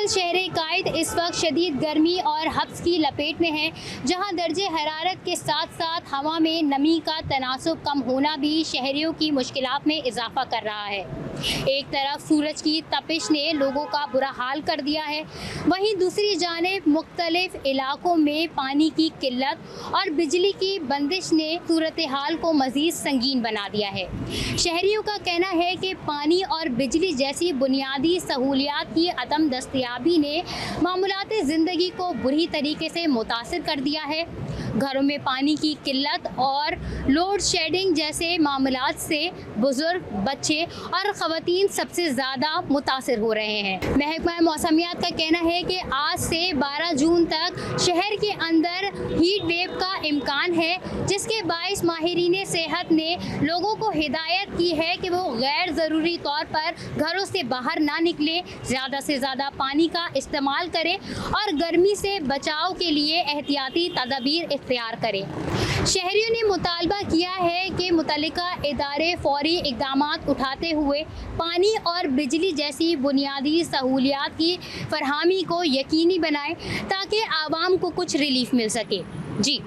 शहर कायद इस वक्त शदीद गर्मी और हब्स की लपेट में है, जहां दर्जे हरारत के साथ साथ हवा में नमी का तनासुब कम होना भी शहरियों की मुश्किलात में इजाफा कर रहा है। एक तरफ सूरज की तपिश ने लोगों का बुरा हाल कर दिया है, वहीं दूसरी जानिब मुख्तलिफ इलाकों में पानी की किल्लत और बिजली की बंदिश ने सूरत हाल को मज़ीद संगीन बना दिया है। शहरियों का कहना है कि पानी और बिजली जैसी बुनियादी सहूलियात की अदम दस्तयाबी ने मामूलात ज़िंदगी को बुरी तरीके से मुतासिर कर दिया है। घरों में पानी की किल्लत और लोड शेडिंग जैसे मामलात से बुजुर्ग, बच्चे और ख़वातीन सबसे ज़्यादा मुतासिर हो रहे हैं। महकमा मौसमियात का कहना है कि आज से 12 जून तक शहर के अंदर हीट वेव का इम्कान है, जिसके बाइस माहिरीन सेहत ने लोगों को हिदायत की है कि वो गैर ज़रूरी तौर पर घरों से बाहर ना निकलें, ज़्यादा से ज़्यादा पानी का इस्तेमाल करें और गर्मी से बचाव के लिए एहतियाती तदाबीर इख्तियार करें। शहरियों ने मुतालबा किया है कि मुतल्लिका इदारे फौरी इक़दामात उठाते हुए पानी और बिजली जैसी बुनियादी सहूलियात की फरहमी को यकीनी बनाएं ताकि आवाम को कुछ रिलीफ मिल सके। जी।